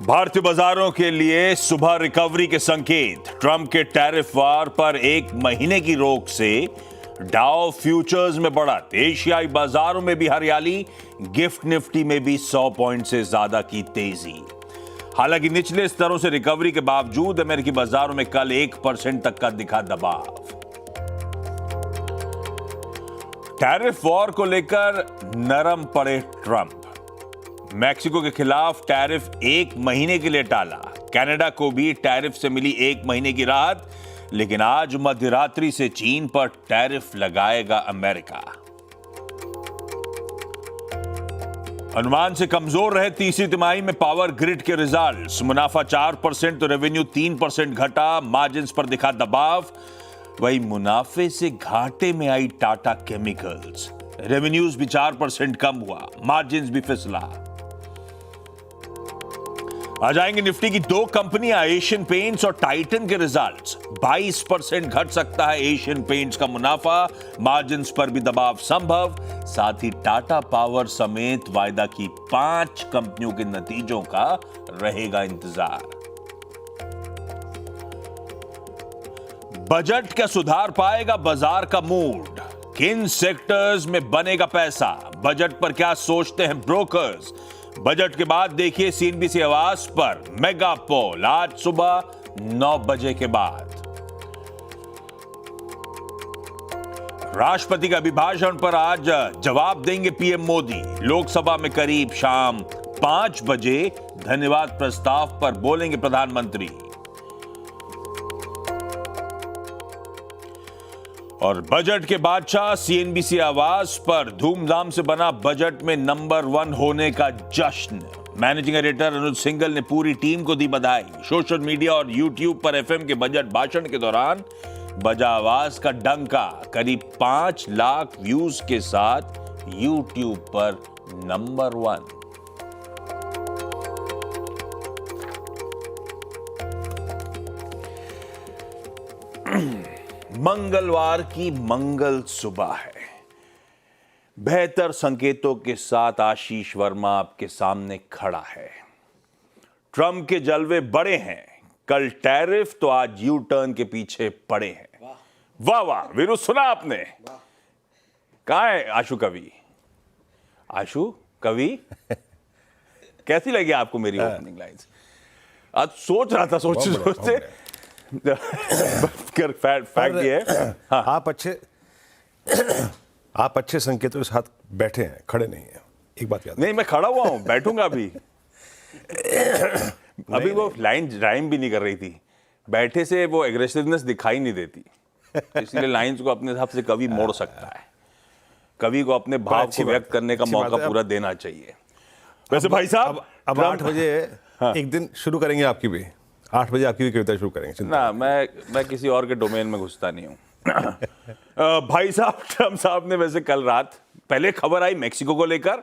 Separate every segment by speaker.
Speaker 1: भारतीय बाजारों के लिए सुबह रिकवरी के संकेत। ट्रंप के टैरिफ वार पर एक महीने की रोक से डाउ फ्यूचर्स में बढ़त। एशियाई बाजारों में भी हरियाली। गिफ्ट निफ्टी में भी 100 पॉइंट से ज्यादा की तेजी। हालांकि निचले स्तरों से रिकवरी के बावजूद अमेरिकी बाजारों में कल 1% तक का दिखा दबाव। टैरिफ वॉर को लेकर नरम पड़े ट्रंप। मैक्सिको के खिलाफ टैरिफ 1 महीने के लिए टाला। कनाडा को भी टैरिफ से मिली 1 महीने की राहत, लेकिन आज मध्यरात्रि से चीन पर टैरिफ लगाएगा अमेरिका। अनुमान से कमजोर रहे तीसरी तिमाही में पावर ग्रिड के रिजल्ट्स। मुनाफा 4% तो रेवेन्यू 3% घटा। मार्जिन्स पर दिखा दबाव। वही मुनाफे से घाटे में आई टाटा केमिकल्स। रेवेन्यूज भी 4% कम हुआ। मार्जिन्स भी फिसला। आ जाएंगे निफ्टी की 2 कंपनियां, एशियन पेंट्स और टाइटन के रिजल्ट्स। 22% घट सकता है एशियन पेंट्स का मुनाफा। मार्जिन्स पर भी दबाव संभव। साथ ही टाटा पावर समेत वायदा की 5 कंपनियों के नतीजों का रहेगा इंतजार। बजट का सुधार पाएगा बाजार का मूड। किन सेक्टर्स में बनेगा पैसा? बजट पर क्या सोचते हैं ब्रोकर्स? बजट के बाद देखिए सीएनबीसी आवाज पर मेगा पोल आज सुबह 9 बजे के बाद। राष्ट्रपति का अभिभाषण पर आज जवाब देंगे पीएम मोदी। लोकसभा में करीब शाम 5 बजे धन्यवाद प्रस्ताव पर बोलेंगे प्रधानमंत्री। और बजट के बादशाह सीएनबीसी आवाज पर धूमधाम से बना बजट में नंबर 1 होने का जश्न। मैनेजिंग एडिटर अनुज सिंघल ने पूरी टीम को दी बधाई। सोशल मीडिया और यूट्यूब पर एफएम के बजट भाषण के दौरान बजा आवाज का डंका। करीब 5 लाख व्यूज के साथ यूट्यूब पर नंबर 1। मंगलवार की मंगल सुबह है। बेहतर संकेतों के साथ आशीष वर्मा आपके सामने खड़ा है। ट्रंप के जलवे बड़े हैं। कल टैरिफ तो आज यू टर्न के पीछे पड़े हैं। वाह वाह वीरू, सुना आपने? कहां है आशु कवि? आशु कवि कैसी लगी आपको मेरी ओपनिंग लाइन्स? आज सोच रहा था सोचते फैक्ट ये है। हाँ।
Speaker 2: आप अच्छे संकेतों के साथ बैठे हैं, खड़े नहीं हैं। एक बात याद
Speaker 1: नहीं, मैं खड़ा हुआ हूं, बैठूंगा अभी। अभी वो लाइन राइम भी नहीं कर रही थी। बैठे से वो एग्रेसिवनेस दिखाई नहीं देती, इसलिए लाइंस को अपने हिसाब से कवि मोड़ सकता है। कवि को अपने भाव को व्यक्त करने का मौका पूरा देना चाहिए। वैसे भाई साहब
Speaker 2: अब 8 बजे एक दिन शुरू करेंगे आपकी भी। 8 बजे आपकी भी कविता शुरू करेंगे
Speaker 1: ना। मैं किसी और के डोमेन में घुसता नहीं हूं। भाई साहब, ट्रंप साहब ने वैसे कल रात पहले खबर आई मेक्सिको को लेकर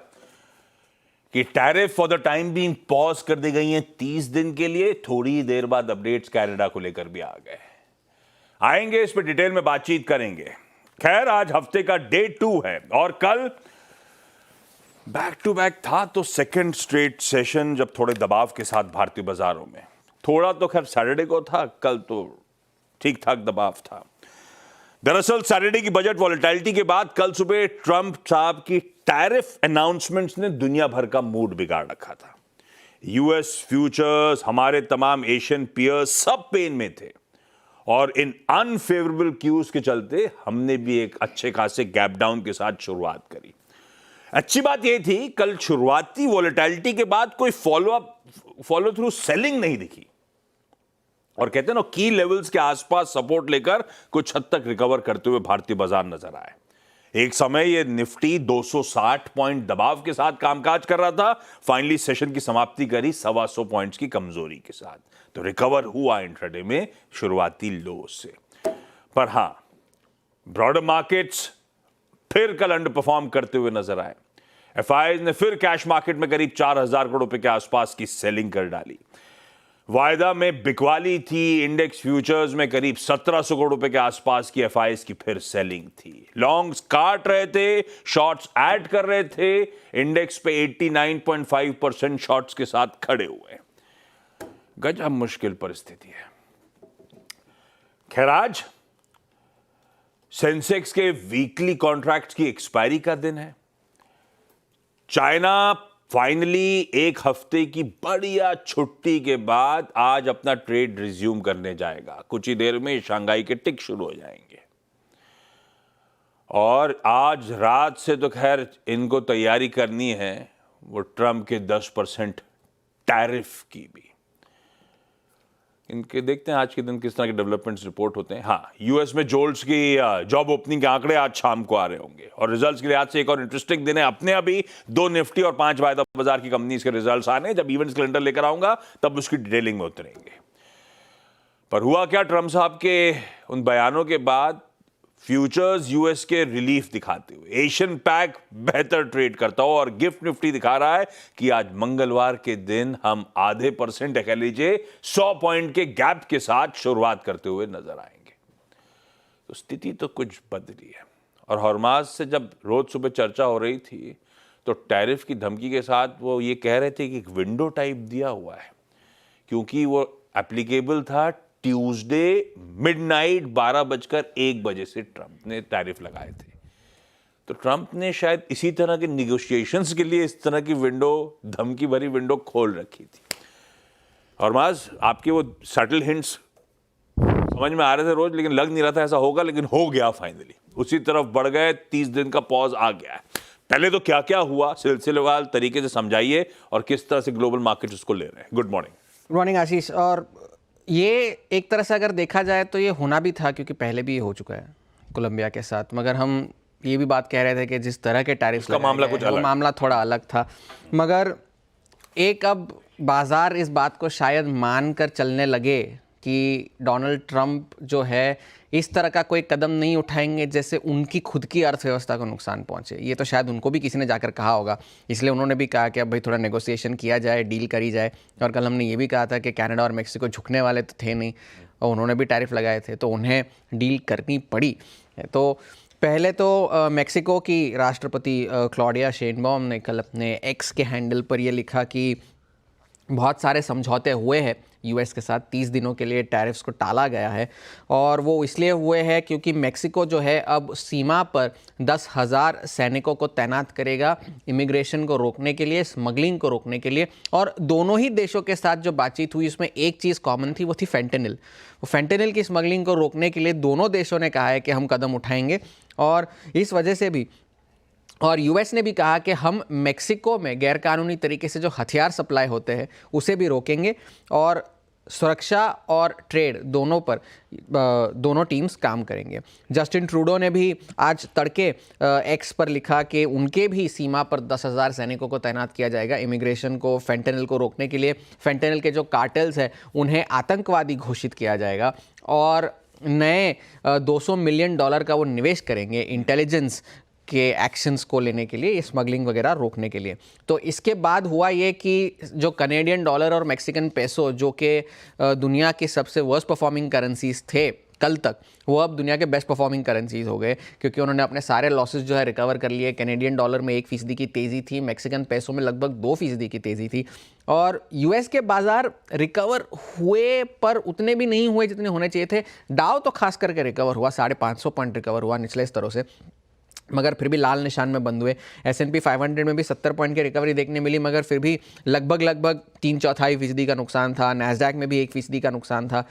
Speaker 1: कि tariff for the time being pause कर दी गई हैं 30 दिन के लिए। थोड़ी देर बाद अपडेट्स कनाडा को लेकर भी आ गए। आएंगे इस पर डिटेल में बातचीत करेंगे। खैर, आज हफ्ते का डे 2 है और कल बैक टू बैक था तो सेकंड स्ट्रेट सेशन जब थोड़े दबाव के साथ भारतीय बाजारों में। थोड़ा तो खैर सैटरडे को था, कल तो ठीक ठाक दबाव था। दरअसल सैटरडे की बजट वॉलेटिलिटी के बाद कल सुबह ट्रंप साहब की टैरिफ अनाउंसमेंट्स ने दुनिया भर का मूड बिगाड़ रखा था। यूएस फ्यूचर्स, हमारे तमाम एशियन पीयर्स सब पेन में थे और इन अनफेवरेबल क्यूज के चलते हमने भी एक अच्छे खासे गैप डाउन के साथ शुरुआत करी। अच्छी बात यह थी कल शुरुआती वॉलेटिलिटी के बाद कोई फॉलो थ्रू सेलिंग नहीं दिखी और कहते हैं ना, की लेवल्स के आसपास सपोर्ट लेकर कुछ हद तक रिकवर करते हुए भारतीय बाजार नजर आए। एक समय ये निफ्टी 260 पॉइंट दबाव के साथ कामकाज कर रहा था। फाइनली सेशन की समाप्ति करी 125 पॉइंट्स की कमजोरी के साथ, तो रिकवर हुआ इंट्राडे में शुरुआती लो से। पर हां, ब्रॉडर मार्केट्स फिर कल अंडर परफॉर्म करते हुए नजर आए। एफआईआई ने फिर कैश मार्केट में करीब 4000 करोड़ रुपए के आसपास की सेलिंग कर डाली। वायदा में बिकवाली थी। इंडेक्स फ्यूचर्स में करीब 1700 करोड़ रुपए के आसपास की एफआईआई की फिर सेलिंग थी। लॉन्ग्स काट रहे थे, शॉर्ट्स ऐड कर रहे थे। इंडेक्स पे 89.5% शॉर्ट्स के साथ खड़े हुए। गजब मुश्किल परिस्थिति है। खैर, आज सेंसेक्स के वीकली कॉन्ट्रैक्ट्स की एक्सपायरी का दिन है। चाइना फाइनली एक हफ्ते की बढ़िया छुट्टी के बाद आज अपना ट्रेड रिज्यूम करने जाएगा। कुछ ही देर में शंघाई के टिक शुरू हो जाएंगे और आज रात से तो खैर इनको तैयारी करनी है वो ट्रंप के 10% टैरिफ की भी। इनके देखते हैं आज के दिन किस तरह के डेवलपमेंट्स रिपोर्ट होते हैं। हाँ, यूएस में जोल्ट्स की जॉब ओपनिंग के आंकड़े आज शाम को आ रहे होंगे और रिजल्ट्स के लिहाज से एक और इंटरेस्टिंग दिन है। अपने अभी 2 निफ्टी और 5 वायदा बाजार की कंपनीज के रिजल्ट्स आने, जब इवेंट्स कैलेंडर लेकर आऊंगा तब उसकी डिटेलिंग में उतरेंगे। पर हुआ क्या, ट्रंप साहब के उन बयानों के बाद फ्यूचर्स यूएस के रिलीफ दिखाते हुए एशियन पैक बेहतर ट्रेड करता हो और गिफ्ट निफ्टी दिखा रहा है कि आज मंगलवार के दिन हम आधे % कह लीजिए 100 पॉइंट के गैप के साथ शुरुआत करते हुए नजर आएंगे। तो स्थिति तो कुछ बदली है। और हॉर्माज से जब रोज सुबह चर्चा हो रही थी तो टैरिफ की धमकी के साथ वो ये कह रहे थे कि एक विंडो टाइप दिया हुआ है, क्योंकि वो एप्लीकेबल था ट्यूसडे मिडनाइट 12:01 बजे से ट्रंप ने टैरिफ लगाए थे। तो ट्रंप ने शायद इसी तरह के निगोशिएशंस के लिए इस तरह की विंडो, धमकी भरी विंडो खोल रखी थी। हॉर्माज, आपके वो सटल हिंट्स समझ में आ रहे थे रोज, लेकिन लग नहीं रहा था ऐसा होगा, लेकिन हो गया फाइनली। उसी तरफ बढ़ गए, 30 दिन का पॉज आ गया है। पहले तो क्या क्या हुआ सिलसिलेवार तरीके से समझाइए और किस तरह से ग्लोबल मार्केट उसको ले रहे हैं। Good morning.
Speaker 3: गुड मॉर्निंग आशीष। और ये एक तरह से अगर देखा जाए तो ये होना भी था, क्योंकि पहले भी ये हो चुका है कोलंबिया के साथ। मगर हम ये भी बात कह रहे थे कि जिस तरह के टैरिफ्स
Speaker 1: का मामला कुछ अलग,
Speaker 3: वो मामला थोड़ा अलग था। मगर एक अब बाजार इस बात को शायद मान कर चलने लगे कि डोनाल्ड ट्रंप जो है इस तरह का कोई कदम नहीं उठाएंगे जैसे उनकी खुद की अर्थव्यवस्था को नुकसान पहुंचे। ये तो शायद उनको भी किसी ने जाकर कहा होगा, इसलिए उन्होंने भी कहा कि अब भाई थोड़ा नेगोशिएशन किया जाए, डील करी जाए। और कल हमने ये भी कहा था कि कनाडा और मेक्सिको झुकने वाले तो थे नहीं और उन्होंने भी टैरिफ लगाए थे, तो उन्हें डील करनी पड़ी। तो पहले तो मेक्सिको की राष्ट्रपति क्लॉडिया शेनबॉम ने कल अपने एक्स के हैंडल पर यह लिखा कि बहुत सारे समझौते हुए हैं यूएस के साथ, 30 दिनों के लिए टैरिफ्स को टाला गया है। और वो इसलिए हुए हैं क्योंकि मेक्सिको जो है अब सीमा पर 10,000 सैनिकों को तैनात करेगा इमिग्रेशन को रोकने के लिए, स्मगलिंग को रोकने के लिए। और दोनों ही देशों के साथ जो बातचीत हुई उसमें एक चीज़ कॉमन थी, वो थी फेंटेनिल। वो फेंटेनिल की स्मगलिंग को रोकने के लिए दोनों देशों ने कहा है कि हम कदम उठाएंगे। और इस वजह से भी, और यूएस ने भी कहा कि हम मेक्सिको में गैरकानूनी तरीके से जो हथियार सप्लाई होते हैं उसे भी रोकेंगे और सुरक्षा और ट्रेड दोनों पर दोनों टीम्स काम करेंगे। जस्टिन ट्रूडो ने भी आज तड़के एक्स पर लिखा कि उनके भी सीमा पर 10,000 सैनिकों को तैनात किया जाएगा इमिग्रेशन को, फेंटेनिल को रोकने के लिए। फेंटेनिल के जो कार्टेल्स हैं उन्हें आतंकवादी घोषित किया जाएगा और नए $200 मिलियन का वो निवेश करेंगे इंटेलिजेंस के एक्शंस को लेने के लिए, स्मगलिंग वगैरह रोकने के लिए। तो इसके बाद हुआ ये कि जो कनेडियन डॉलर और मैक्सिकन पेसो, जो कि दुनिया के सबसे वर्स्ट परफॉर्मिंग करेंसीज थे कल तक, वो अब दुनिया के बेस्ट परफॉर्मिंग करेंसीज हो गए, क्योंकि उन्होंने अपने सारे लॉसेस जो है रिकवर कर लिए। कैनेडियन डॉलर में 1% की तेज़ी थी, मैक्सिकन पेसो में लगभग 2% की तेज़ी थी। और यूएस के बाजार रिकवर हुए पर उतने भी नहीं हुए जितने होने चाहिए थे। डाउ तो खास करके रिकवर हुआ, 550 पॉइंट रिकवर हुआ निचले स्तरों से, मगर फिर भी लाल निशान में बंद हुए। S&P 500 में भी 70 पॉइंट की रिकवरी देखने मिली, मगर फिर भी लगभग 3/4% का नुकसान था। नैस्डैक में भी 1% का नुकसान था।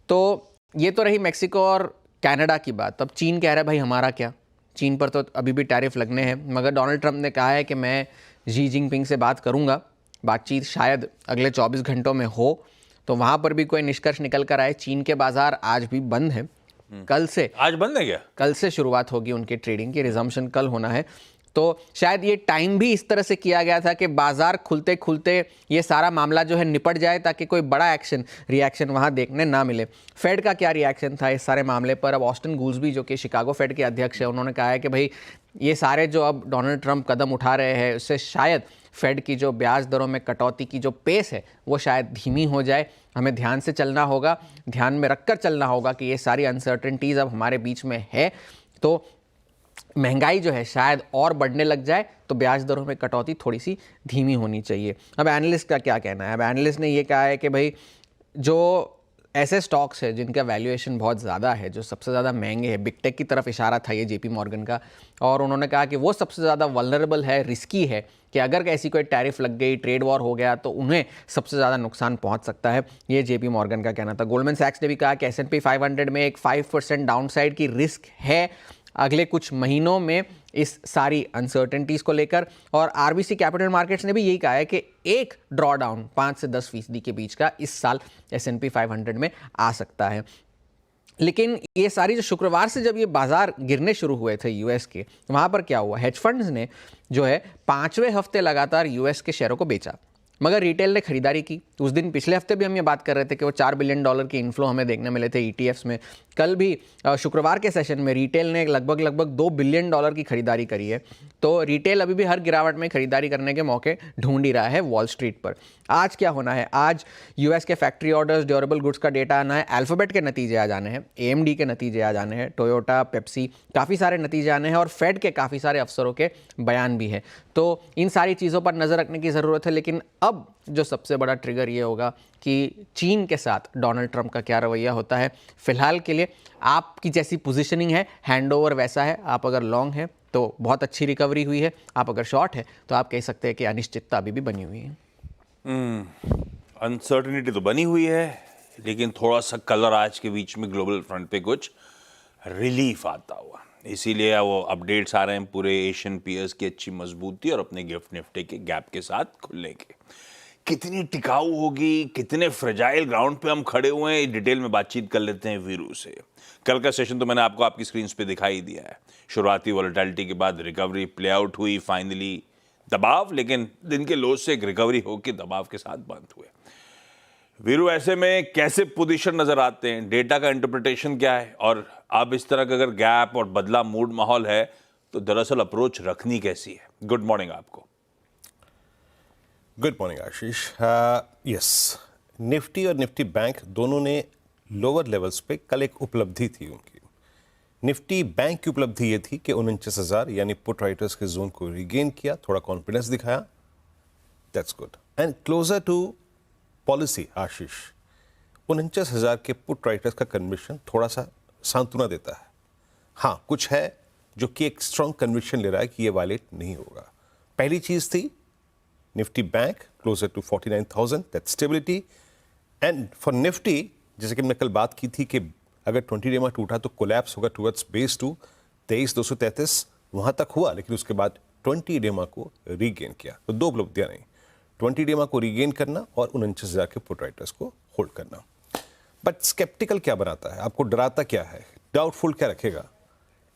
Speaker 3: तो ये तो रही मेक्सिको और कनाडा की बात। अब चीन कह रहा है भाई हमारा क्या, चीन पर तो अभी भी टैरिफ लगने हैं। मगर डोनाल्ड ट्रंप ने कहा है कि मैं शी जिनपिंग से बात करूंगा, बातचीत शायद अगले 24 घंटों में हो, तो वहाँ पर भी कोई निष्कर्ष निकल कर आए। चीन के बाजार आज भी बंद हैं। कल से,
Speaker 1: आज बंद है क्या?
Speaker 3: कल से शुरुआत होगी उनकी ट्रेडिंग की, रिजम्पशन कल होना है। तो शायद ये टाइम भी इस तरह से किया गया था कि बाजार खुलते खुलते ये सारा मामला जो है निपट जाए, ताकि कोई बड़ा रिएक्शन वहाँ देखने ना मिले। फेड का क्या रिएक्शन था इस सारे मामले पर? अब ऑस्टिन गूल्सबी जो कि शिकागो फेड के अध्यक्ष है, उन्होंने कहा है कि भाई ये सारे जो अब डोनाल्ड ट्रंप कदम उठा रहे हैं उससे शायद फेड की जो ब्याज दरों में कटौती की जो पेस है वो शायद धीमी हो जाए। हमें ध्यान से चलना होगा, ध्यान में रखकर चलना होगा कि ये सारी अनसर्टेनिटीज़ अब हमारे बीच में है, तो महंगाई जो है शायद और बढ़ने लग जाए, तो ब्याज दरों में कटौती थोड़ी सी धीमी होनी चाहिए। अब एनालिस्ट का क्या कहना है? अब एनालिस्ट ने ये कहा है कि भाई जो ऐसे स्टॉक्स है जिनका वैल्यूएशन बहुत ज़्यादा है, जो सबसे ज़्यादा महंगे हैं, बिग टेक की तरफ इशारा था ये जेपी मॉर्गन का, और उन्होंने कहा कि वो सबसे ज़्यादा वल्नरेबल है, रिस्की है, कि अगर ऐसी कोई टैरिफ लग गई, ट्रेड वॉर हो गया तो उन्हें सबसे ज़्यादा नुकसान पहुंच सकता है। ये जेपी मॉर्गन का कहना था। गोल्डमैन सैक्स ने भी कहा कि S&P 500 में एक 5% डाउनसाइड की रिस्क है अगले कुछ महीनों में इस सारी अनसर्टेनिटीज़ को लेकर। और आरबीसी कैपिटल मार्केट्स ने भी यही कहा है कि एक ड्रॉडाउन 5 से 10% के बीच का इस साल S&P 500 में आ सकता है। लेकिन ये सारी जो शुक्रवार से जब ये बाजार गिरने शुरू हुए थे यूएस के, वहाँ पर क्या हुआ, हेज फंड्स ने जो है 5वें हफ्ते लगातार यूएस के शेयरों को बेचा, मगर रिटेल ने खरीदारी की। उस दिन पिछले हफ्ते भी हम ये बात कर रहे थे कि वो $4 बिलियन की इन्फ्लो हमें देखने मिले थे ETFs में। कल भी शुक्रवार के सेशन में रिटेल ने लगभग $2 बिलियन की खरीदारी करी है। तो रिटेल अभी भी हर गिरावट में खरीदारी करने के मौके ढूंढ ही रहा है वॉल स्ट्रीट पर। आज क्या होना है, आज यूएस के फैक्ट्री ऑर्डर्स, ड्यूरेबल गुड्स का डेटा आना है, अल्फाबेट के नतीजे आ जाने हैं, AMD के नतीजे आ जाने हैं, टोयोटा, पेप्सी, काफ़ी सारे नतीजे आने हैं, और फेड के काफ़ी सारे अफसरों के बयान भी हैं। तो इन सारी चीज़ों पर नज़र रखने की ज़रूरत है। लेकिन अब जो सबसे बड़ा ट्रिगर ये होगा कि चीन के साथ डोनाल्ड ट्रंप का क्या रवैया होता है। फिलहाल के लिए आपकी जैसी पोजीशनिंग है, हैंडओवर वैसा है। आप अगर लॉन्ग है तो बहुत अच्छी रिकवरी हुई है, आप अगर शॉर्ट है तो आप कह सकते हैं कि अनिश्चितता अभी भी बनी हुई है।
Speaker 1: अनसर्टेनिटी तो बनी हुई है, लेकिन थोड़ा सा कलर आज के बीच में ग्लोबल फ्रंट पे कुछ रिलीफ आता हुआ, इसीलिए वो अपडेट्स आ रहे हैं पूरे एशियन पीयर्स की अच्छी मजबूती और अपने गिफ्ट निफ्टी के गैप के साथ खुलने के। कितनी टिकाऊ होगी, कितने फ्रेजाइल ग्राउंड पे हम खड़े हुए हैं, डिटेल में बातचीत कर लेते हैं वीरू से। कल का सेशन तो मैंने आपको आपकी स्क्रीन पे दिखाई दिया है। शुरुआती वॉलेटिलिटी के बाद रिकवरी प्ले आउट हुई, फाइनली दबाव, लेकिन दिन के लो से एक रिकवरी होकर दबाव के साथ बंद हुए। वीरू, ऐसे में कैसे पोजीशन नजर आते हैं, डेटा का इंटरप्रिटेशन क्या है, और अब इस तरह का अगर गैप और बदला मूड माहौल है तो दरअसल अप्रोच रखनी कैसी है? गुड मॉर्निंग आपको।
Speaker 2: गुड मॉर्निंग आशीष। यस, निफ्टी और निफ्टी बैंक दोनों ने लोअर लेवल्स पे कल एक उपलब्धि थी उनकी। निफ्टी बैंक की उपलब्धि ये थी कि 49,000 यानी पुट राइटर्स के जोन को रिगेन किया, थोड़ा कॉन्फिडेंस दिखाया, that's good. And closer to policy Ashish, 49,000 के पुट राइटर्स का कन्विक्शन थोड़ा सा सांत्वना देता है। हाँ, कुछ है जो कि एक स्ट्रॉन्ग कन्विक्शन ले रहा है कि ये वायलेट नहीं होगा। पहली चीज थी Nifty bank closure to 49,000, that stability. And for Nifty, जैसे कि हमने कल बात की थी कि अगर 20 डे में टूटा तो कोलैप्स होगा टुवर्ड्स बेस टू 23,233, वहां तक हुआ, लेकिन उसके बाद 20 डे को रीगेन किया। तो दो उपलब्धियां नहीं, 20 डे को रीगेन करना और 49,000 के पुट राइटर्स को होल्ड करना। बट स्केप्टिकल क्या बनाता है, आपको डराता क्या है, डाउटफुल क्या रखेगा?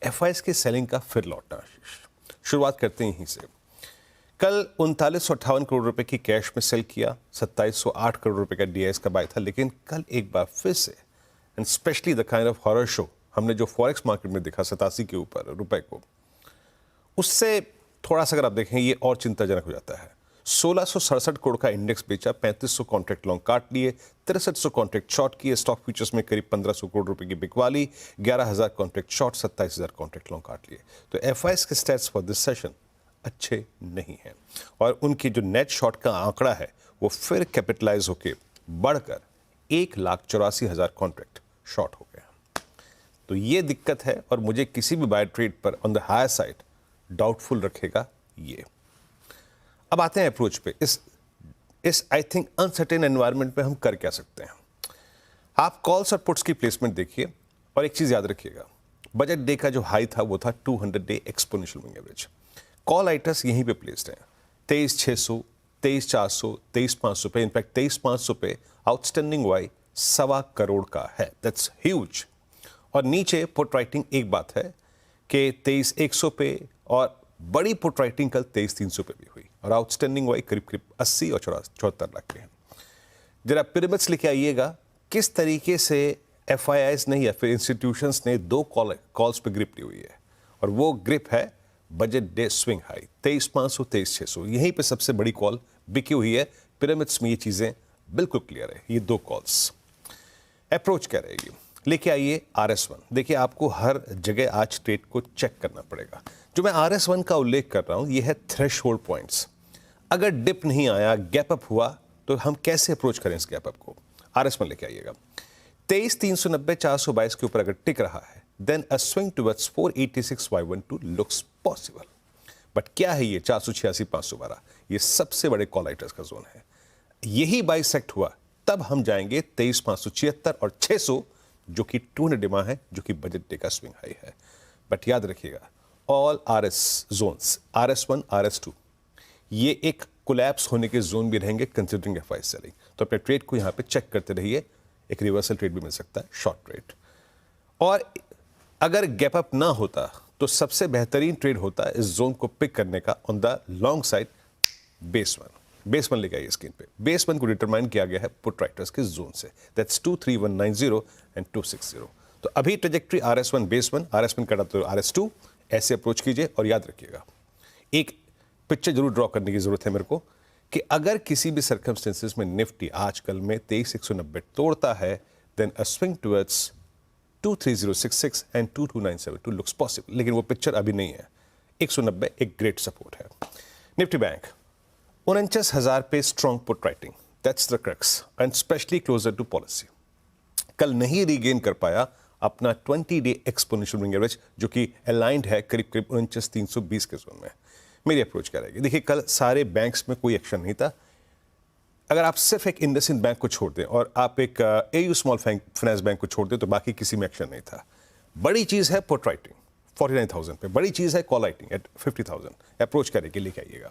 Speaker 2: FIs के सेलिंग का फिर लौटना आशीष। शुरुआत करते हैं यहीं से। कल 3958 करोड़ रुपए की कैश में सेल किया, 2708 करोड़ रुपए का DIs का बाय था। लेकिन कल एक बार फिर से, and specially the kind of horror show हमने जो फॉरेक्स मार्केट में देखा 87 के ऊपर रुपए को, उससे थोड़ा सा अगर आप देखें ये और चिंताजनक हो जाता है। 1667 करोड़ का इंडेक्स बेचा, 3500 कॉन्ट्रैक्ट लॉन्ग काट लिए, 6300 कॉन्ट्रैक्ट शॉर्ट किए। स्टॉक फ्यूचर्स में करीब 1500 करोड़ रुपए की बिकवाली, 11,000 कॉन्ट्रैक्ट शॉर्ट, 27,000 कॉन्ट्रैक्ट लॉन्ग काट लिए। तो FIs के स्टैट्स फॉर दिस सेशन अच्छे नहीं हैं, और उनकी जो नेट शॉर्ट का आंकड़ा है वो फिर कैपिटलाइज होकर बढ़कर 1,84,000 कॉन्ट्रैक्ट शॉर्ट हो गया। तो ये दिक्कत है, और मुझे किसी भी बाय ट्रेड पर on the higher side doubtful रखेगा ये। अब आते हैं अप्रोच पे। इस आई थिंक अनसर्टेन एनवायरनमेंट में हम कर क्या सकते हैं। आप कॉल्स और पुट्स की प्लेसमेंट देखिए, और एक चीज याद रखिएगा, बजट डे का जो हाई था वो था 200 day exponential moving average. Call writers यहीं पे प्लेस्ड हैं, 23,600, 23,400, 23,500 पे, इनफैक्ट 23,500 पे आउटस्टैंडिंग वाई 1.25 करोड़ का है, दैट्स ह्यूज। और नीचे पुट राइटिंग एक बात है कि 23,100 पे, और बड़ी पुट राइटिंग कल 23,300 पे भी हुई, और आउटस्टैंडिंग वाई करीब 80 और 74 लाख के हैं। जरा पिरामिड्स लेके आइएगा, किस तरीके से FIIs ने या फिर इंस्टीट्यूशंस ने दो कॉल्स पे ग्रिप ली हुई है, और वो ग्रिप है बजट डे स्विंग हाई 23,500, 23,600, यहीं पे सबसे बड़ी कॉल बिकी हुई है। पिरामिड्स में ये चीजें बिल्कुल क्लियर है। ये दो कॉल्स अप्रोच क्या रहेगी, लेके आइए RS1। देखिए, आपको हर जगह आज ट्रेड को चेक करना पड़ेगा। जो मैं RS1 का उल्लेख कर रहा हूं ये है थ्रेशोल्ड पॉइंट्स। अगर डिप नहीं आया, गैप अप हुआ, तो हम कैसे अप्रोच करें इस गैप अप को? RS1 लेके आइएगा। 23,390 422 के ऊपर अगर टिक रहा है then a swing towards 486 512 looks possible. But क्या है ये 486 512? ये सबसे बड़े कॉल राइटर्स का जोन है। यही बाइसेक्ट हुआ तब हम जाएंगे 23,576 और 600 जो कि 200 डिमा है, जो कि बजट डे का स्विंग हाई है। बट याद रखिएगा all RS Jones RS1 RS2 ये एक कोलैप्स होने के जोन भी रहेंगे कंसिडरिंग FI सेलिंग। तो अपने ट्रेड को यहां पे चेक करते रहिए, एक रिवर्सल ट्रेड भी मिल सकता है शॉर्ट ट्रेड। और अगर गैप अप ना होता तो सबसे बेहतरीन ट्रेड होता है इस जोन को पिक करने का on the long side base one लेके आइए स्क्रीन पे। बेस वन को डिटरमाइन किया गया है पुट राइटर्स के जोन से, दैट्स 23190 एंड 260। तो अभी trajectory RS1 base one, RS1 कटा तो RS2 ऐसे अप्रोच कीजिए। और याद रखिएगा एक पिक्चर जरूर ड्रॉ करने की जरूरत है मेरे को कि अगर किसी भी सर्कमस्टेंसेस में निफ्टी आजकल में 23,190 तोड़ता है then a swing towards 23066 and 22972 looks possible. लेकिन वो पिक्चर अभी नहीं है। 190 एक ग्रेट सपोर्ट है। निफ्टी बैंक 49,000 पे strong put writing, that's the crux and specially closure to policy. कल नहीं रीगेन कर पाया अपना 20 डे एक्सपोनेंशियल मूविंग एवरेज जो कि अलाइंड है करीब 49,320 के जोन में। मेरी अप्रोच क्या रहेगी? देखिए कल सारे बैंक्स में कोई एक्शन नहीं था। अगर आप सिर्फ एक इंडसइंड बैंक को छोड़ दें और आप एक AU स्मॉल फाइनेंस बैंक को छोड़ दें तो बाकी किसी में एक्शन नहीं था। बड़ी चीज है पुट राइटिंग 49,000 पे, बड़ी चीज है कॉल राइटिंग एट 50,000। अप्रोच करेंगे, लेके आइएगा।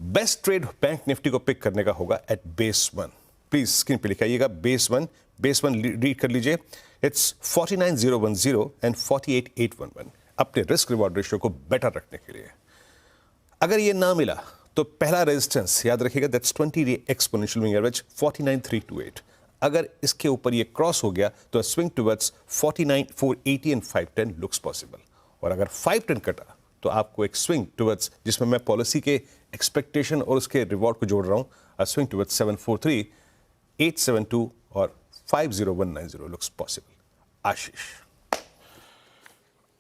Speaker 2: बेस्ट ट्रेड बैंक निफ्टी को पिक करने का होगा at base one. Please screen पे लिखाइएगा बेस वन रीड कर लीजिए। इट्स 49,010 एंड 48,811 अपने रिस्क रिवॉर्ड रेशियो को बेटर रखने के लिए। अगर ये ना मिला तो पहला रेजिस्टेंस याद रखिएगा, that's 20 day exponential moving average 49,328। अगर इसके ऊपर ये क्रॉस हो गया तो swing towards 49,480 and 510 looks possible. और अगर 510 कटा तो आपको एक स्विंग टुवर्ड्स, जिसमें मैं पॉलिसी के एक्सपेक्टेशन और उसके रिवॉर्ड को जोड़ रहा हूं, अ स्विंग टुवर्ड्स 743, 872 और 50190 लुक्स पॉसिबल। आशीष।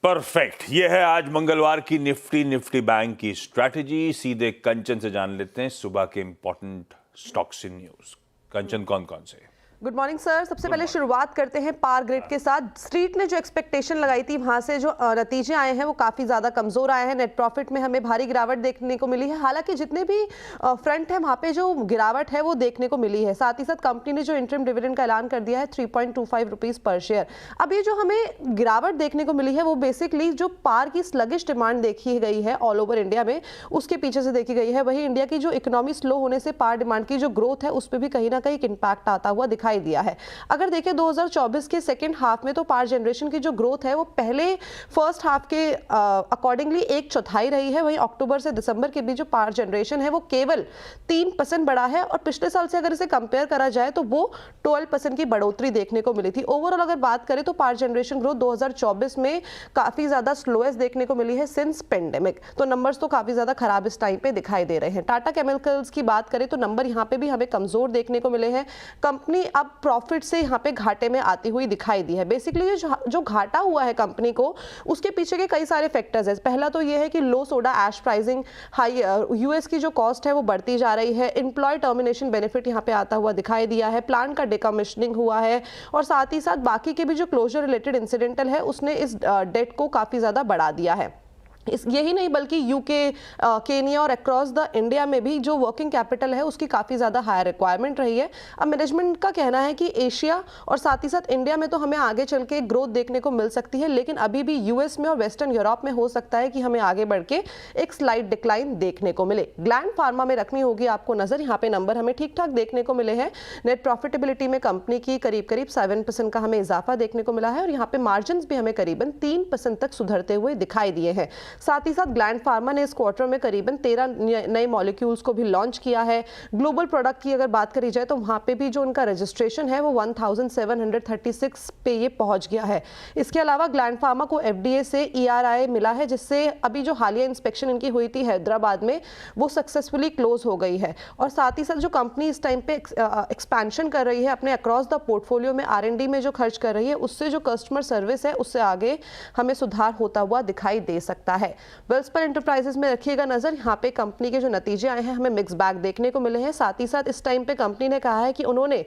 Speaker 1: परफेक्ट। ये है आज मंगलवार की निफ्टी बैंक की स्ट्रैटेजी। सीधे कंचन से जान लेते हैं सुबह के इंपॉर्टेंट स्टॉक्स इन न्यूज। कंचन कौन कौन से?
Speaker 4: Good morning sir. सबसे पहले शुरुआत करते हैं पावर ग्रिड के साथ। स्ट्रीट ने जो एक्सपेक्टेशन लगाई थी वहां से जो नतीजे आए हैं वो काफ़ी ज़्यादा कमज़ोर आए हैं। नेट प्रॉफिट में हमें भारी गिरावट देखने को मिली है। हालांकि जितने भी फ्रंट है वहां पे जो गिरावट है वो देखने को मिली है। साथ ही साथ कंपनी ने जो इंटरिम डिविडेंड का ऐलान कर दिया है 3.25 रुपीज़ पर शेयर। अब ये जो हमें गिरावट देखने को मिली है वो बेसिकली जो पावर की स्लगिश डिमांड देखी गई है ऑल ओवर इंडिया में, उसके पीछे से देखी गई है। वही इंडिया की जो इकोनॉमी स्लो होने से पावर डिमांड की जो ग्रोथ है उस पर भी कहीं ना कहीं इम्पैक्ट आता हुआ दिखाई दिया है। अगर देखें 2024 के सेकेंड हाफ में तो पावर जनरेशन की जो ग्रोथ है वो पहले फर्स्ट हाफ के अकॉर्डिंगली 1/4 रही है। वहीं अक्टूबर से दिसंबर के बीच जो पावर जनरेशन है वो केवल 3% बढ़ा है और पिछले साल से अगर इसे कंपेयर करा जाए तो वो 12% की बढ़ोतरी देखने को मिली थी। ओवरऑल अगर बात करें तो पावर जनरेशन ग्रोथ 2024 में काफी ज्यादा स्लोएस्ट देखने को मिली है सिंस पेंडेमिक। तो नंबर्स तो काफी ज्यादा खराब इस टाइम पे दिखाई दे रहे हैं। टाटा केमिकल्स की बात करें तो नंबर यहाँ पे भी हमें कमजोर देखने को मिले हैं। कंपनी अब प्रॉफिट से यहाँ पे घाटे में आती हुई दिखाई दी है। बेसिकली जो घाटा हुआ है कंपनी को उसके पीछे के कई सारे फैक्टर्स हैं। पहला तो ये है कि low soda ash pricing, high US की जो कॉस्ट है वो बढ़ती जा रही है। एम्प्लॉय टर्मिनेशन बेनिफिट यहाँ पे आता हुआ दिखाई दिया है। प्लांट का डिकमिशनिंग हुआ है और साथ ही साथ बाकी के भी जो क्लोजर रिलेटेड इंसिडेंटल है उसने इस डेट को काफी ज्यादा बढ़ा दिया है। यही नहीं बल्कि यूके, केनिया और अक्रॉस द इंडिया में भी जो वर्किंग कैपिटल है उसकी काफ़ी ज़्यादा हाई रिक्वायरमेंट रही है। अब मैनेजमेंट का कहना है कि एशिया और साथ ही साथ इंडिया में तो हमें आगे चल के ग्रोथ देखने को मिल सकती है, लेकिन अभी भी यूएस में और वेस्टर्न यूरोप में हो सकता है कि हमें आगे बढ़ के एक स्लाइड डिक्लाइन देखने को मिले। ग्लैंड फार्मा में रखनी होगी आपको नज़र। यहाँ पे नंबर हमें ठीक ठाक देखने को मिले हैं। नेट प्रॉफिटेबिलिटी में कंपनी की करीब 7% का हमें इजाफा देखने को मिला है और यहाँ पे मार्जिन भी हमें करीबन 3% तक सुधरते हुए दिखाई दिए हैं। साथ ही साथ ग्लैंड फार्मा ने इस क्वार्टर में करीबन 13 नए मॉलिक्यूल्स को भी लॉन्च किया है। ग्लोबल प्रोडक्ट की अगर बात करी जाए तो वहां पे भी जो उनका रजिस्ट्रेशन है वो 1736 पे ये पहुंच गया है। इसके अलावा ग्लैंड फार्मा को एफडीए से ERI मिला है, जिससे अभी जो हालिया इंस्पेक्शन इनकी हुई थी हैदराबाद में वो सक्सेसफुली क्लोज हो गई है। और साथ ही साथ जो कंपनी इस टाइम पे एक्सपेंशन कर रही है अपने अक्रॉस द पोर्टफोलियो में, R&D में जो खर्च कर रही है, उससे जो कस्टमर सर्विस है उससे आगे हमें सुधार होता हुआ दिखाई दे सकता है। वेल्सपन एंटरप्राइजेस में रखिएगा नजर, यहाँ पे कंपनी के जो नतीजे आए हैं हमें मिक्स बैग देखने को मिले हैं। साथ ही साथ इस टाइम पे कंपनी ने कहा है कि उन्होंने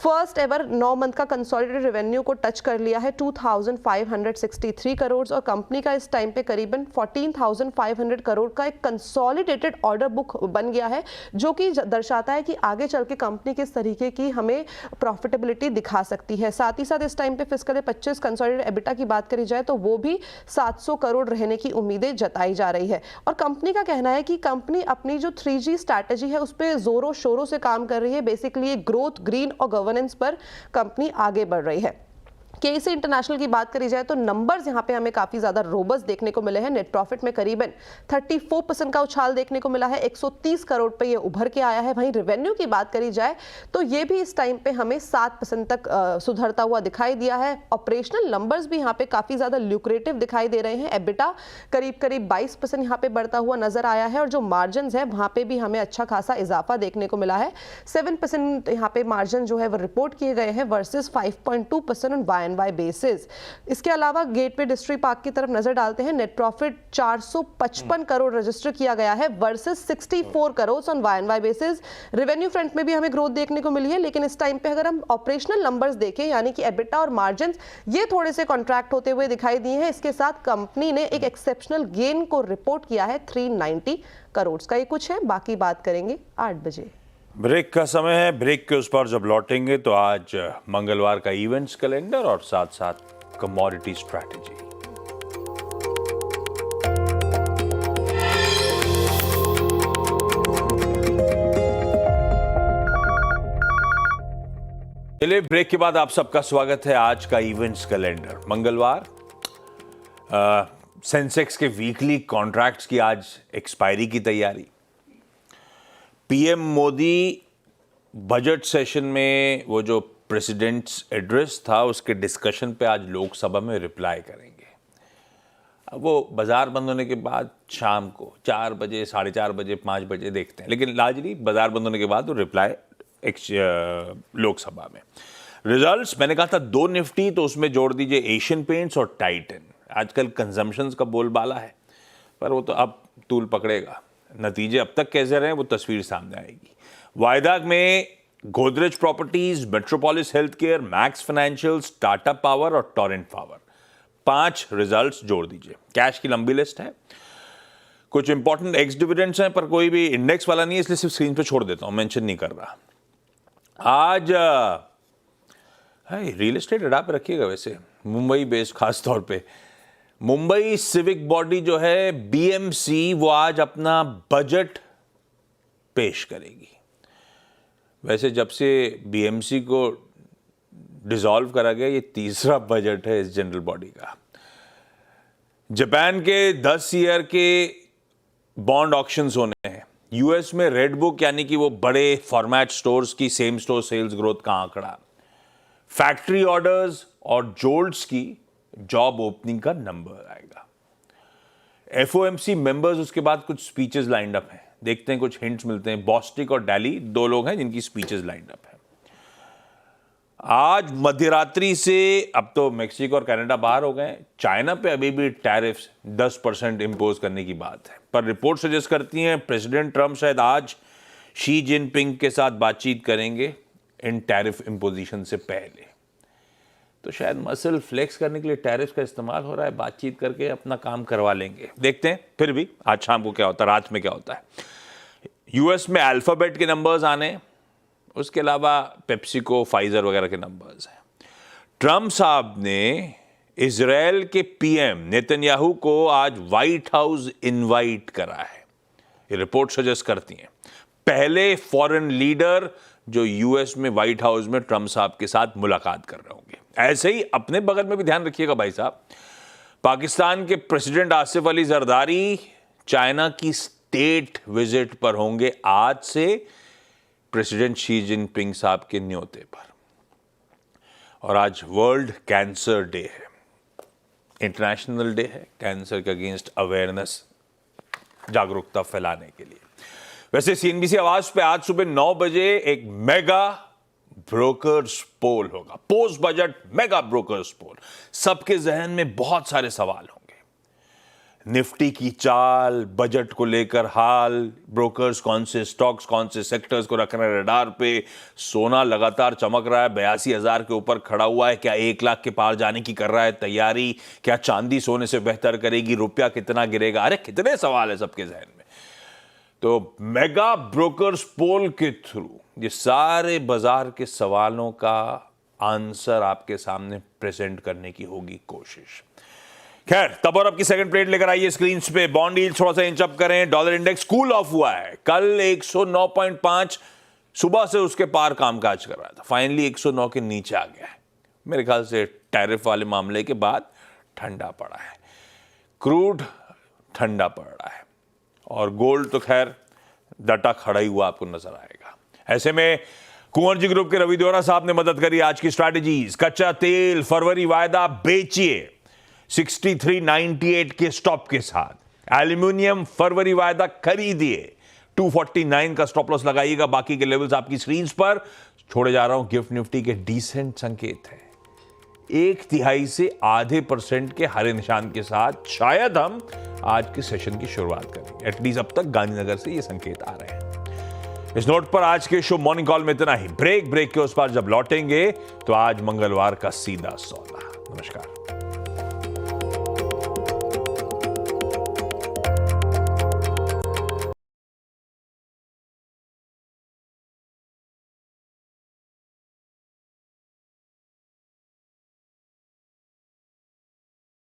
Speaker 4: फर्स्ट एवर 9 मंथ का कंसोलिडेटेड रेवेन्यू को टच कर लिया है 2563 करोड़, और कंपनी का इस टाइम पे करीबन 14,500 करोड़ का एक कंसोलिडेटेड ऑर्डर बुक बन गया है, जो कि दर्शाता है कि आगे चल के कंपनी किस तरीके की हमें प्रॉफिटेबिलिटी दिखा सकती है। साथ ही साथ इस टाइम पे फिस्कल 25 कंसोलिडेटेड एबिटा की बात करी जाए तो वो भी 700 करोड़ रहने की उम्मीदें जताई जा रही है। और कंपनी का कहना है कि कंपनी अपनी जो 3G स्ट्रैटेजी है उस पर जोरों शोरों से काम कर रही है। बेसिकली ग्रोथ, ग्रीन और गवर्नेंस पर कंपनी आगे बढ़ रही है। केसी इंटरनेशनल की बात करी जाए तो नंबर्स यहाँ पे हमें काफी ज्यादा रोबस्ट देखने को मिले हैं। नेट प्रॉफिट में करीबन 34% का उछाल देखने को मिला है, 130 करोड़ पे ये उभर के आया है। वहीं रेवेन्यू की बात करी जाए तो ये भी इस टाइम पे हमें 7% तक सुधरता हुआ दिखाई दिया है। ऑपरेशनल नंबर्स भी यहाँ पे काफी ज्यादा ल्यूक्रेटिव दिखाई दे रहे हैं। एबिटा करीब 22% यहाँ पे बढ़ता हुआ नजर आया है, और जो मार्जिन है वहां पे भी हमें अच्छा खासा इजाफा देखने को मिला है। 7% यहाँ पे मार्जिन जो है वो रिपोर्ट किए गए हैं वर्सेस 5.2% ऑन वाई बेसिस। इसके अलावा गेटवे डिस्ट्री पार्क की तरफ नजर डालते हैं। नेट प्रॉफिट 455 करोड़ रजिस्टर किया गया है versus 64 crore on Y basis. Revenue front में भी हमें ग्रोथ देखने को मिली है, लेकिन इस टाइम पे अगर हम ऑपरेशनल नंबर्स देखें यानी कि एबिटा और मार्जिन ये थोड़े से कॉन्ट्रैक्ट होते हुए दिखाई दिए हैं। इसके साथ कंपनी ने एक एक्सेप्शनल गेन को रिपोर्ट किया है 390 करोड़ का। ये कुछ है, बाकी बात करेंगे 8 बजे।
Speaker 1: ब्रेक का समय है। ब्रेक के उस पर जब लौटेंगे तो आज मंगलवार का इवेंट्स कैलेंडर और साथ साथ कमोडिटी स्ट्रैटेजी। चलिए, ब्रेक के बाद आप सबका स्वागत है। आज का इवेंट्स कैलेंडर मंगलवार, सेंसेक्स के वीकली कॉन्ट्रैक्ट्स की आज एक्सपायरी की तैयारी। पीएम मोदी बजट सेशन में वो जो प्रेसिडेंट्स एड्रेस था उसके डिस्कशन पे आज लोकसभा में रिप्लाई करेंगे। अब वो बाजार बंद होने के बाद शाम को 4 बजे, 4:30 बजे, 5 बजे देखते हैं, लेकिन लाजली बाजार बंद होने के बाद वो रिप्लाई लोकसभा में। रिजल्ट्स मैंने कहा था 2 निफ्टी, तो उसमें जोड़ दीजिए एशियन पेंट्स और टाइटन। आजकल कंजम्पशंस का बोलबाला है, पर वो तो अब तूल पकड़ेगा। नतीजे अब तक कैसे रहे वो तस्वीर सामने आएगी। वायदाक में Godrej properties, metropolis health care, max financials, Tata power और टोरेंट पावर, 5 रिजल्ट्स जोड़ दीजिए। कैश की लंबी लिस्ट है। कुछ इंपॉर्टेंट एक्स डिविडेंड्स हैं, पर कोई भी इंडेक्स वाला नहीं है, इसलिए सिर्फ स्क्रीन पे छोड़ देता हूं, मेंशन नहीं कर रहा। आज रियल एस्टेट अडा पे रखिएगा। वैसे मुंबई बेस्ड खास तौर पे मुंबई सिविक बॉडी जो है बीएमसी, वो आज अपना बजट पेश करेगी। वैसे जब से बीएमसी को डिसॉल्व करा गया, ये तीसरा बजट है इस जनरल बॉडी का। जापान के 10 ईयर के बॉन्ड ऑक्शंस होने हैं। यूएस में रेड बुक यानी कि वो बड़े फॉर्मेट स्टोर्स की सेम स्टोर सेल्स ग्रोथ का आंकड़ा, फैक्ट्री ऑर्डर्स और जोल्ट्स की जॉब ओपनिंग का नंबर आएगा। एफओएमसी मेंबर्स, उसके बाद कुछ स्पीचेस लाइंड अप हैं, देखते हैं कुछ हिंट्स मिलते हैं। बॉस्टिक और डैली 2 लोग हैं जिनकी स्पीचेस लाइंड अप है। आज मध्यरात्रि से अब तो मेक्सिको और कनाडा बाहर हो गए। चाइना पे अभी भी टैरिफ्स 10% इंपोज करने की बात है, पर रिपोर्ट सजेस्ट करती हैं प्रेसिडेंट ट्रंप शायद आज शी जिनपिंग के साथ बातचीत करेंगे इन टैरिफ इंपोजिशन से पहले। तो शायद मसल फ्लेक्स करने के लिए टैरिफ का इस्तेमाल हो रहा है, बातचीत करके अपना काम करवा लेंगे। देखते हैं फिर भी आज शाम को क्या होता है, रात में क्या होता है। यूएस में अल्फाबेट के नंबर्स आने, उसके अलावा पेप्सिको, फाइजर वगैरह के नंबर्स हैं। ट्रंप साहब ने इजराइल के पीएम नेतन्याहू को आज व्हाइट हाउस इनवाइट करा है। ये रिपोर्ट सजेस्ट करती हैं पहले फॉरेन लीडर जो यूएस में व्हाइट हाउस में ट्रंप साहब के साथ मुलाकात कर रहे होंगे। ऐसे ही अपने बगल में भी ध्यान रखिएगा भाई साहब, पाकिस्तान के प्रेसिडेंट आसिफ अली जरदारी चाइना की स्टेट विजिट पर होंगे आज से प्रेसिडेंट शी जिनपिंग साहब के न्योते पर। और आज वर्ल्ड कैंसर डे है, इंटरनेशनल डे है कैंसर के अगेंस्ट अवेयरनेस, जागरूकता फैलाने के लिए। वैसे सीएनबीसी आवाज पे आज सुबह 9 बजे एक मेगा ब्रोकर्स पोल होगा, पोस्ट बजट मेगा ब्रोकर्स पोल। सबके जहन में बहुत सारे सवाल होंगे। निफ्टी की चाल, बजट को लेकर हाल, ब्रोकर्स कौन से स्टॉक्स, कौन से सेक्टर्स को रख रहे हैं रडार पे, सोना लगातार चमक रहा है, 82,000 के ऊपर खड़ा हुआ है, क्या 1 लाख के पार जाने की कर रहा है तैयारी, क्या चांदी सोने से बेहतर करेगी, रुपया कितना गिरेगा, अरे कितने सवाल है सबके जहन में। तो मेगा ब्रोकर्स पोल के थ्रू ये सारे बाजार के सवालों का आंसर आपके सामने प्रेजेंट करने की होगी कोशिश। खैर, तब और अब की सेकंड प्लेट लेकर आइए स्क्रीन पे। बॉन्ड यील्ड थोड़ा सा इंच अप करें, डॉलर इंडेक्स कूल ऑफ हुआ है, कल 109.5 सुबह से उसके पार कामकाज कर रहा था, फाइनली 109 के नीचे आ गया है। मेरे ख्याल से टैरिफ वाले मामले के बाद ठंडा पड़ा है, क्रूड ठंडा पड़ रहा है, और गोल्ड तो खैर डटा खड़ा ही हुआ आपको नजर आएगा। ऐसे में कुंवर जी ग्रुप के रवि दोहरा साहब ने मदद करी आज की स्ट्रैटेजीज। कच्चा तेल फरवरी वायदा बेचिए 63.98 के स्टॉप के साथ, एल्यूमिनियम फरवरी वायदा खरीदिए 249 का स्टॉप लॉस लगाइएगा। बाकी के लेवल्स आपकी स्क्रीन पर छोड़े जा रहा हूं। गिफ्ट निफ्टी के डिसेंट संकेत है, 1/3 से आधे % के हरे निशान के साथ शायद हम आज के सेशन की शुरुआत करें। एटलीस्ट अब तक गांधीनगर से ये संकेत आ रहे हैं। इस नोट पर आज के शो मॉर्निंग कॉल में इतना ही। ब्रेक के उस पार जब लौटेंगे तो आज मंगलवार का सीधा सौदा। नमस्कार।